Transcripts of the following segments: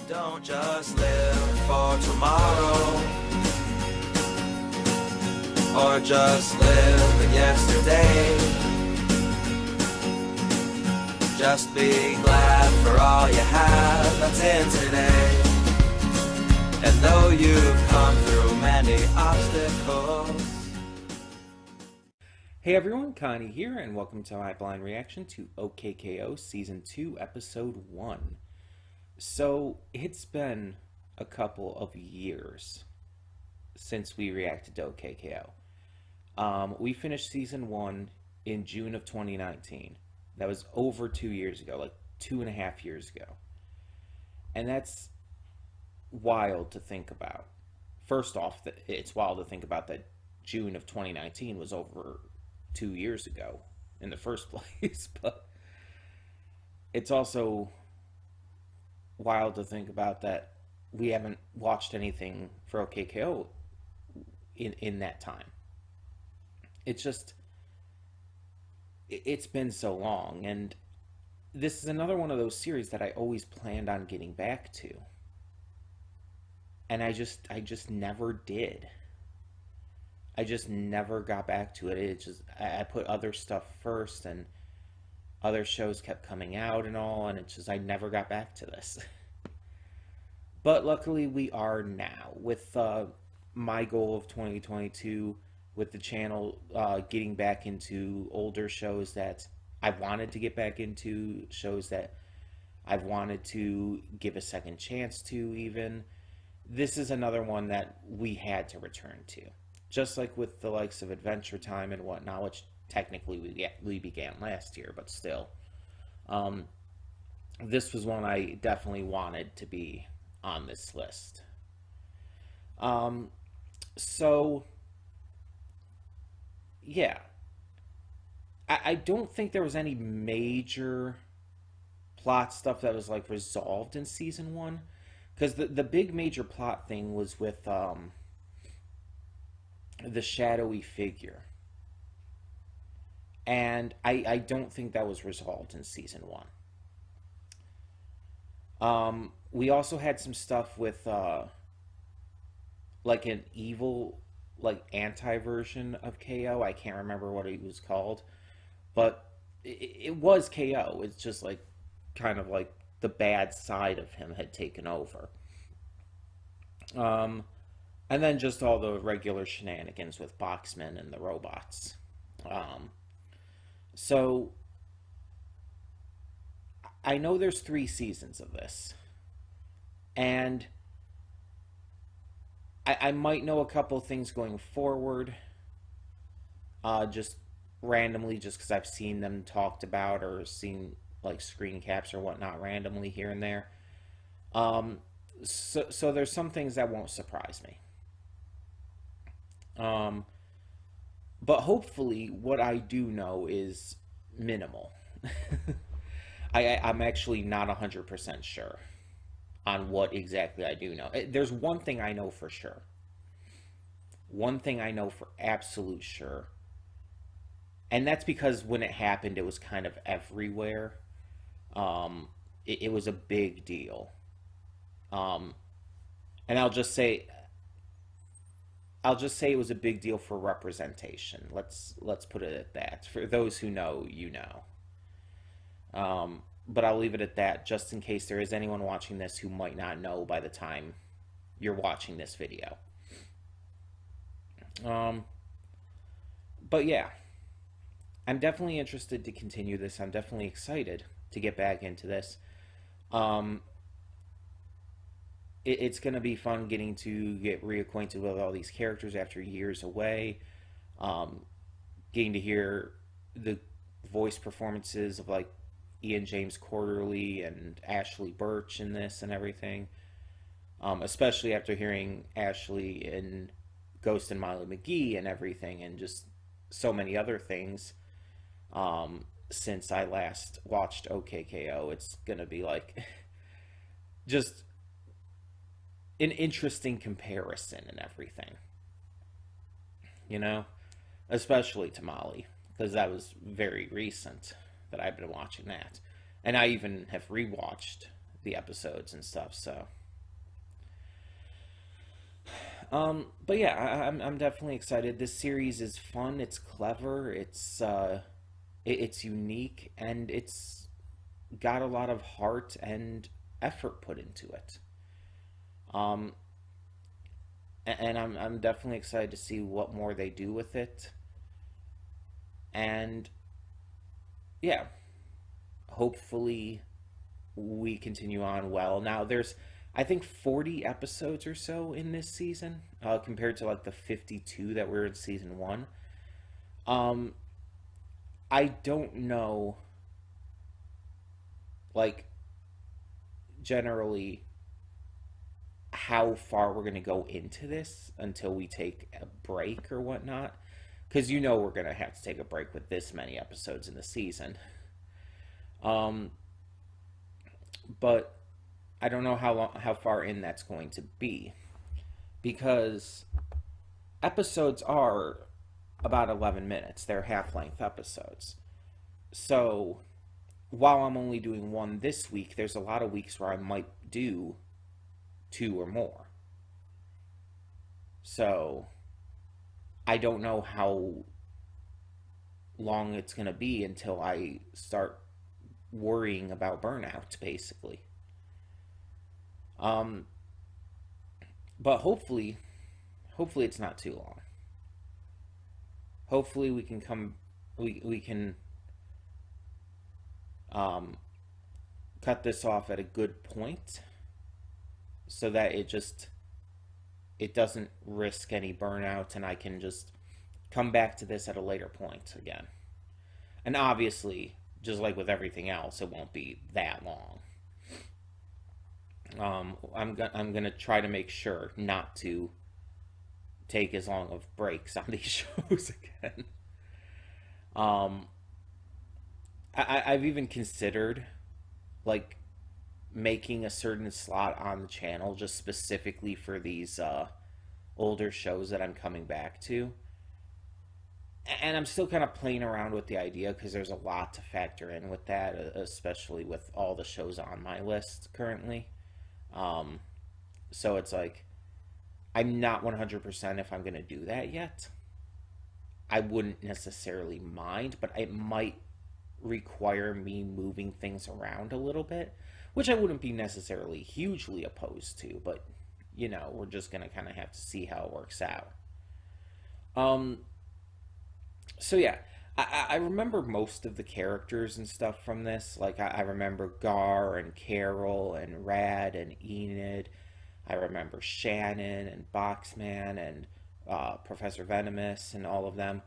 Don't just live for tomorrow, or just live in yesterday. Just be glad for all you have that's in today. And though you've come through many obstacles. Hey everyone, Connie here, and welcome to my blind reaction to OKKO Season 2, Episode 1. So, it's been a couple of years since we reacted to OKKO. We finished Season 1 in June of 2019. That was over 2 years ago, like 2.5 years ago. And that's wild to think about. First off, it's wild to think about that June of 2019 was over 2 years ago in the first place, but it's also wild to think about that we haven't watched anything for OKKO in that time. It's been so long, and this is another one of those series that I always planned on getting back to, and I just never did. I just never got back to it. I put other stuff first, and other shows kept coming out and all, and I never got back to this. But luckily we are now, with my goal of 2022, with the channel getting back into older shows that I've wanted to get back into, shows that I've wanted to give a second chance to even. This is another one that we had to return to. Just like with the likes of Adventure Time and whatnot, which technically we began last year, but still. This was one I definitely wanted to be on this list. So, yeah. I don't think there was any major plot stuff that was, like, resolved in Season 1. Because the big major plot thing was with, the shadowy figure. And I don't think that was resolved in Season 1. We also had some stuff with, like an evil, like, anti-version of KO. I can't remember what it was called. But it was KO. It's just, like, kind of like the bad side of him had taken over. And then just all the regular shenanigans with Boxman and the robots. So, I know there's 3 seasons of this. And I might know a couple things going forward. Just randomly, just because I've seen them talked about or seen, like, screen caps or whatnot randomly here and there. So there's some things that won't surprise me. But hopefully what I do know is minimal. I'm actually not 100% sure on what exactly I do know. There's one thing I know for sure. One thing I know for absolute sure. And that's because when it happened, it was kind of everywhere. It was a big deal. And I'll just say it was a big deal for representation. Let's put it at that. For those who know, you know. But I'll leave it at that, just in case there is anyone watching this who might not know by the time you're watching this video. But yeah, I'm definitely interested to continue this. I'm definitely excited to get back into this. It's going to be fun getting to get reacquainted with all these characters after years away. Getting to hear the voice performances of, like, Ian James Quarterly and Ashley Birch in this and everything. Especially after hearing Ashley in Ghost and Molly McGee and everything, and just so many other things. Since I last watched OKKO, it's going to be, like, just an interesting comparison and everything, you know, especially to Molly, because that was very recent that I've been watching that, and I even have rewatched the episodes and stuff. So, but yeah, I'm definitely excited. This series is fun. It's clever. It's unique, and it's got a lot of heart and effort put into it. Um, and I'm definitely excited to see what more they do with it. And yeah, hopefully we continue on well. Now there's I think 40 episodes or so in this season, compared to like the 52 that were in season one. Um, I don't know, like, generally how far we're going to go into this until we take a break or whatnot. Because we're going to have to take a break with this many episodes in the season. Um, but I don't know how far in that's going to be, because episodes are about 11 minutes. They're half-length episodes. So while I'm only doing one this week, there's a lot of weeks where I might do two or more. So I don't know how long it's going to be until I start worrying about burnout, basically. Um, but hopefully it's not too long. Hopefully we can um, cut this off at a good point, so that it doesn't risk any burnout, and I can just come back to this at a later point again. And obviously, just like with everything else, it won't be that long. I'm gonna try to make sure not to take as long of breaks on these shows again. Um, I've even considered, like, making a certain slot on the channel just specifically for these older shows that I'm coming back to. And I'm still kind of playing around with the idea, because there's a lot to factor in with that, especially with all the shows on my list currently. Um, so it's like, I'm not 100% if I'm going to do that yet. I wouldn't necessarily mind, but it might require me moving things around a little bit, which I wouldn't be necessarily hugely opposed to, but we're just going to kind of have to see how it works out. Um, so yeah, I remember most of the characters and stuff from this. Like, I remember Gar and Carol and Rad and Enid. I remember Shannon and Boxman and Professor Venomous and all of them.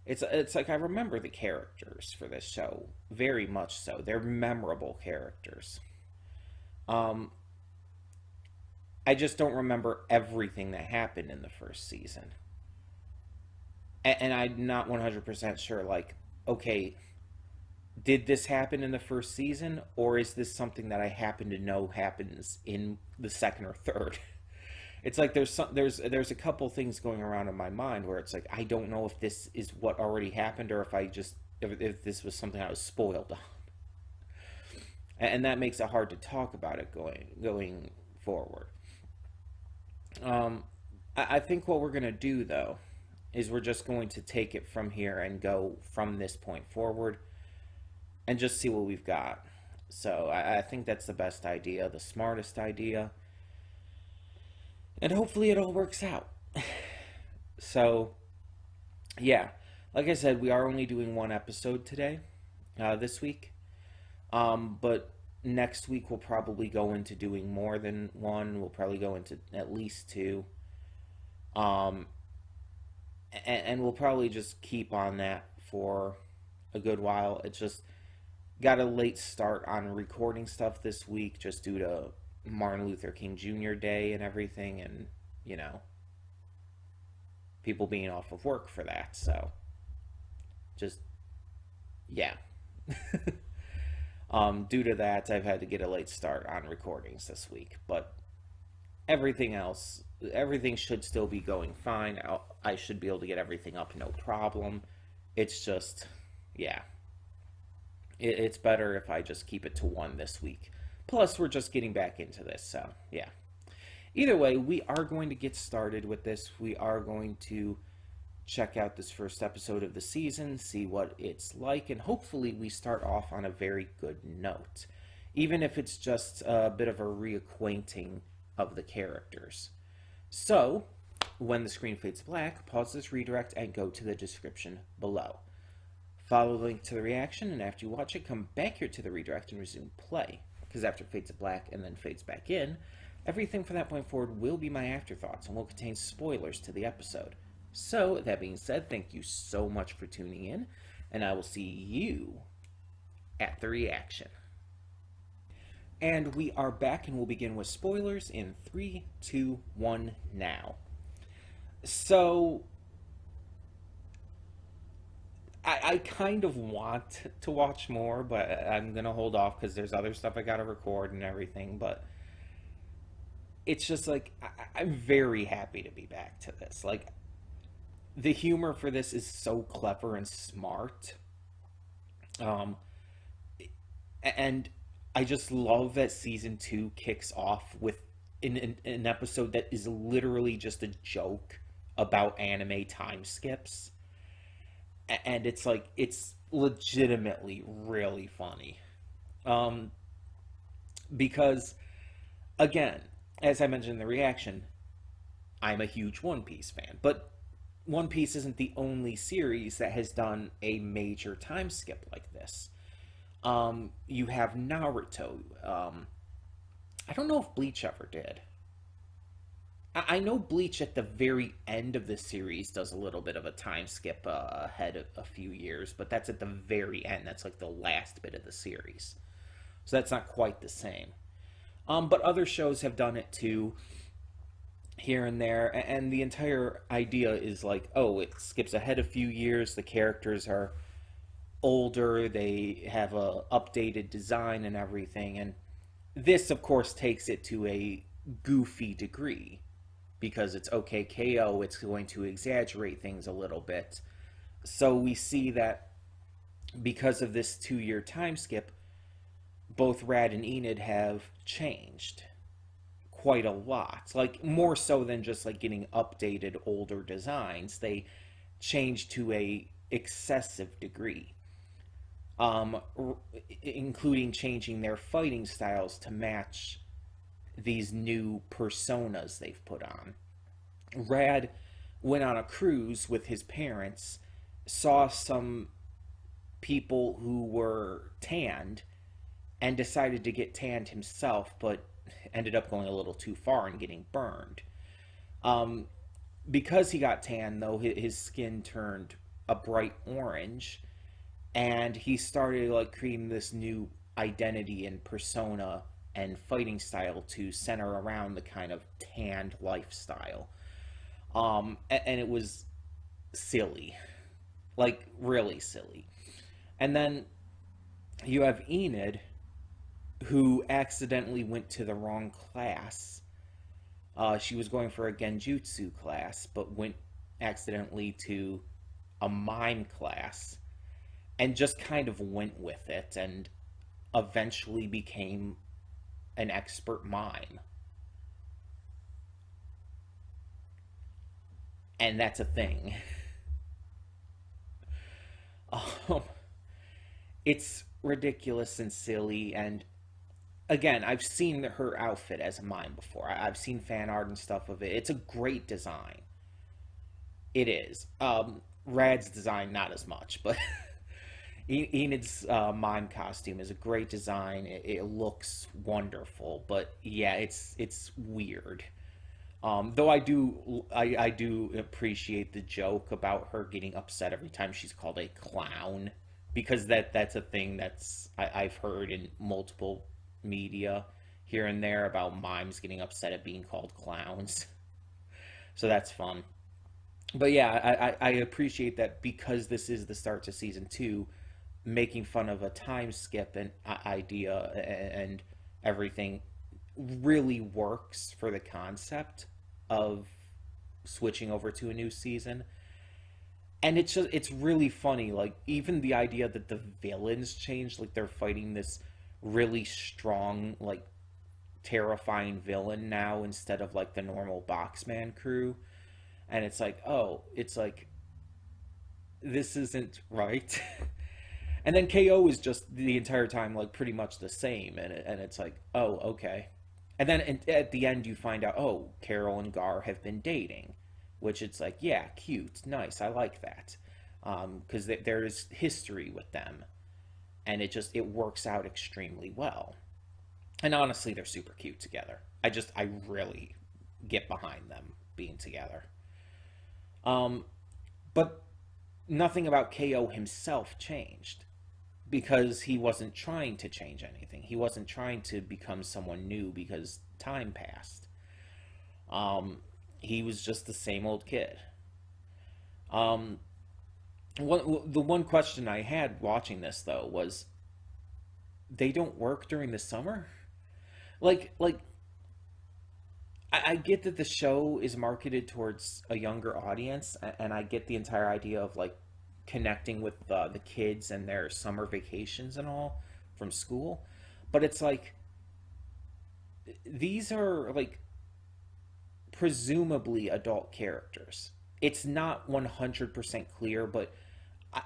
It's like I remember the characters for this show very much so. They're memorable characters. Um, I just don't remember everything that happened in the first season. And I'm not 100% sure, like, okay, did this happen in the first season, or is this something that I happen to know happens in the second or third? It's like there's a couple things going around in my mind where it's like, I don't know if this is what already happened, or if this was something I was spoiled on. And that makes it hard to talk about it going forward. I think what we're gonna do, though, is we're just going to take it from here and go from this point forward and just see what we've got. So I think that's the best idea, the smartest idea. And hopefully it all works out. So, yeah. Like I said, we are only doing one episode today, this week. But next week we'll probably go into doing more than one. We'll probably go into at least two. And we'll probably just keep on that for a good while. It's just got a late start on recording stuff this week, just due to Martin Luther King Jr. Day and everything, and people being off of work for that. So just, yeah. Due to that, I've had to get a late start on recordings this week, but everything should still be going fine. I should be able to get everything up, no problem. It's just, yeah, it's better if I just keep it to one this week. Plus, we're just getting back into this, so yeah. Either way, we are going to get started with this. We are going to check out this first episode of the season, see what it's like, and hopefully we start off on a very good note, even if it's just a bit of a reacquainting of the characters. So, when the screen fades black, pause this redirect and go to the description below. Follow the link to the reaction, and after you watch it, come back here to the redirect and resume play, because after it fades to black and then fades back in, everything from that point forward will be my afterthoughts and will contain spoilers to the episode. So, that being said, thank you so much for tuning in, and I will see you at the reaction. And we are back, and we'll begin with spoilers in 3, 2, 1, now. So, I kind of want to watch more, but I'm going to hold off because there's other stuff I got to record and everything, but it's just like, I'm very happy to be back to this. Like, the humor for this is so clever and smart. And I just love that season 2 kicks off with an episode that is literally just a joke about anime time skips. And it's like, it's legitimately really funny. Because, again, as I mentioned in the reaction, I'm a huge One Piece fan. But One Piece isn't the only series that has done a major time skip like this. You have Naruto. I don't know if Bleach ever did. I know Bleach at the very end of the series does a little bit of a time skip ahead of a few years, but that's at the very end. That's like the last bit of the series. So that's not quite the same. But other shows have done it too, here and there, and the entire idea is like, oh, it skips ahead a few years, the characters are older, they have a updated design and everything, and this, of course, takes it to a goofy degree. Because it's OKKO, it's going to exaggerate things a little bit. So we see that because of this 2-year time skip, both Rad and Enid have changed quite a lot. Like, more so than just like getting updated older designs. They changed to a excessive degree. Including changing their fighting styles to match these new personas they've put on. Rad went on a cruise with his parents, saw some people who were tanned, and decided to get tanned himself, but ended up going a little too far and getting burned. Because he got tanned, though, his skin turned a bright orange, and he started like creating this new identity and persona and fighting style to center around the kind of tanned lifestyle. And it was silly. Like, really silly. And then you have Enid, who accidentally went to the wrong class. She was going for a Genjutsu class, but went accidentally to a mime class, and just kind of went with it, and eventually became an expert mime. And that's a thing. It's ridiculous and silly, and again, I've seen her outfit as a mime before. I've seen fan art and stuff of it. It's a great design. It is. Rad's design, not as much, but Enid's mime costume is a great design. It looks wonderful, but yeah, it's weird. Though I do appreciate the joke about her getting upset every time she's called a clown, because that's a thing I've heard in multiple media here and there about mimes getting upset at being called clowns. So that's fun. But yeah, I appreciate that because this is the start to season 2, making fun of a time skip and idea and everything really works for the concept of switching over to a new season. And it's really funny, like, even the idea that the villains changed, like they're fighting this really strong, like terrifying villain now instead of like the normal Boxman crew. And it's like, oh, it's like this isn't right. And then KO is just the entire time like pretty much the same, and it's like, oh, okay. And then at the end you find out, oh, Carol and Gar have been dating, which it's like, yeah, cute, nice, I like that, because there is history with them, and it works out extremely well. And honestly, they're super cute together. I really get behind them being together. Um, but nothing about KO himself changed because he wasn't trying to change anything. He wasn't trying to become someone new because time passed. He was just the same old kid. Um, the one question I had watching this though was, they don't work during the summer. Like I get that the show is marketed towards a younger audience, and I get the entire idea of like connecting with the kids and their summer vacations and all from school. But it's like, these are like presumably adult characters. It's not 100% clear, but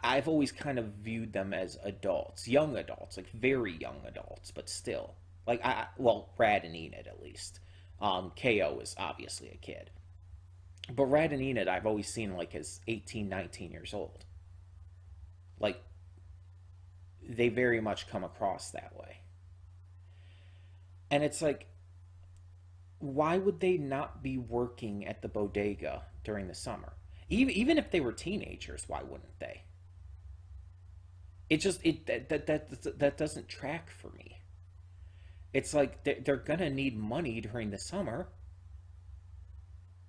I've always kind of viewed them as adults, young adults, like very young adults, but still. Like, well, Rad and Enid at least. KO is obviously a kid. But Rad and Enid I've always seen like as 18, 19 years old. Like, they very much come across that way. And it's like, why would they not be working at the bodega during the summer? Even if they were teenagers, why wouldn't they? It just that doesn't track for me. It's like they're gonna need money during the summer.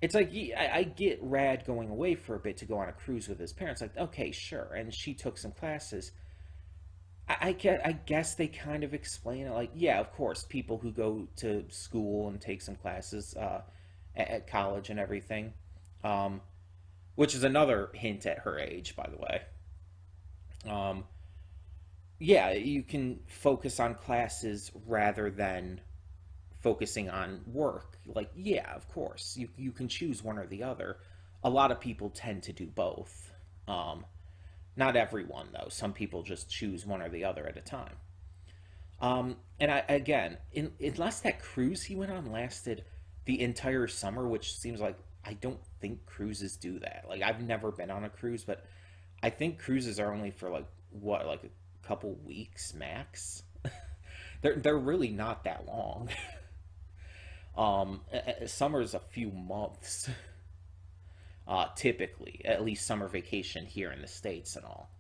It's like, yeah, I get Rad going away for a bit to go on a cruise with his parents. Like, okay, sure, and she took some classes. I guess they kind of explain it like, yeah, of course, people who go to school and take some classes at college and everything, um, which is another hint at her age, by the way. Um, yeah, you can focus on classes rather than focusing on work. Like, yeah, of course, you can choose one or the other. A lot of people tend to do both. Not everyone, though. Some people just choose one or the other at a time. And again, unless that cruise he went on lasted the entire summer, which seems like, I don't think cruises do that. Like, I've never been on a cruise, but I think cruises are only for like what, like a couple weeks max. They're really not that long. Summer's a few months. Typically, at least summer vacation here in the States and all.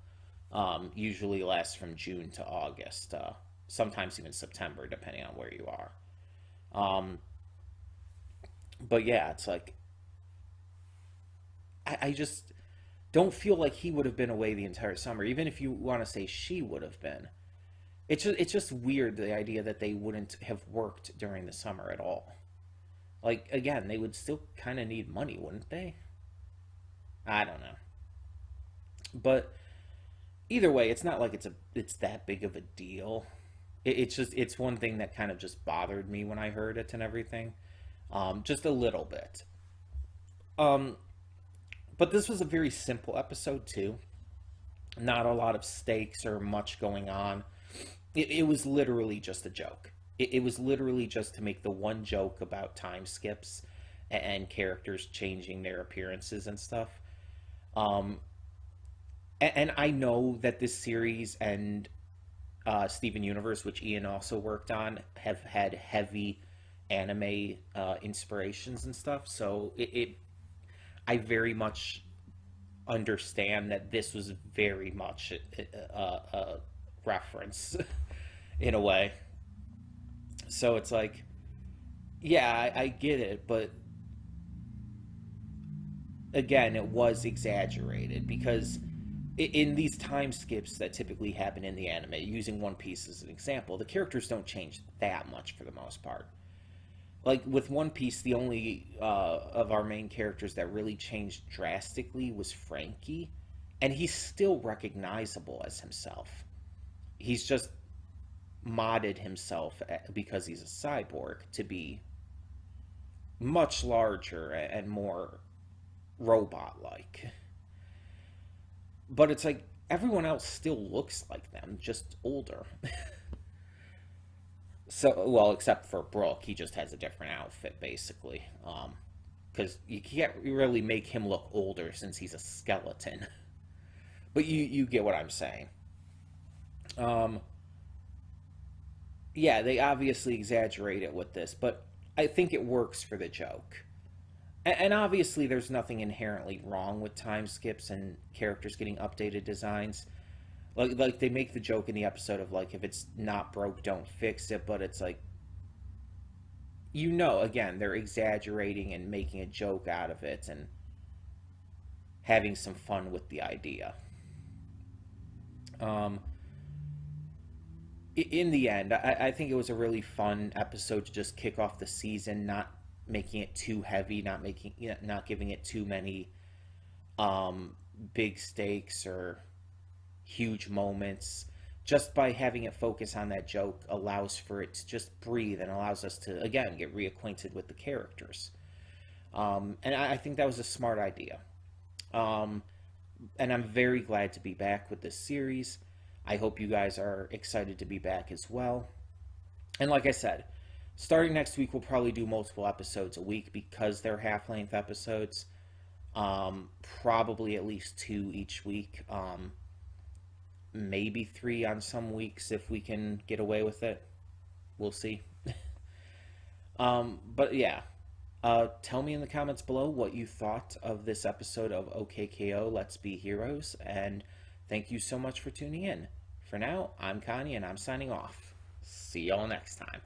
Usually lasts from June to August, sometimes even September, depending on where you are. Um, but yeah, it's like, I just don't feel like he would have been away the entire summer, even if you want to say she would have been. It's just weird, the idea that they wouldn't have worked during the summer at all. Like, again, they would still kind of need money, wouldn't they? I don't know. But either way, it's not like it's that big of a deal. It's one thing that kind of just bothered me when I heard it and everything, just a little bit. Um, but this was a very simple episode too. Not a lot of stakes or much going on. It was literally just a joke. It was literally just to make the one joke about time skips and characters changing their appearances and stuff. Um, and I know that this series and Steven Universe, which Ian also worked on, have had heavy anime inspirations and stuff. So I very much understand that this was very much a reference in a way. So it's like, yeah, I get it, but again, it was exaggerated because in these time skips that typically happen in the anime, using One Piece as an example, the characters don't change that much for the most part. Like with One Piece, the only of our main characters that really changed drastically was Frankie, and he's still recognizable as himself. He's just modded himself because he's a cyborg to be much larger and more robot-like. But it's like everyone else still looks like them, just older. So, well, except for Brooke, he just has a different outfit, basically. Because you can't really make him look older since he's a skeleton. But you get what I'm saying. Yeah, they obviously exaggerate it with this, but I think it works for the joke. And obviously, there's nothing inherently wrong with time skips and characters getting updated designs. Like they make the joke in the episode of like, if it's not broke, don't fix it. But it's like, again, they're exaggerating and making a joke out of it and having some fun with the idea. In the end, I think it was a really fun episode to just kick off the season, not making it too heavy, not giving it too many big stakes or huge moments. Just by having it focus on that joke allows for it to just breathe and allows us to, again, get reacquainted with the characters. And I think that was a smart idea. And I'm very glad to be back with this series. I hope you guys are excited to be back as well. And like I said, starting next week, we'll probably do multiple episodes a week because they're half-length episodes. Probably at least 2 each week. Maybe 3 on some weeks if we can get away with it. We'll see. But yeah. Tell me in the comments below what you thought of this episode of OKKO Let's Be Heroes. And thank you so much for tuning in. For now, I'm Connie and I'm signing off. See y'all next time.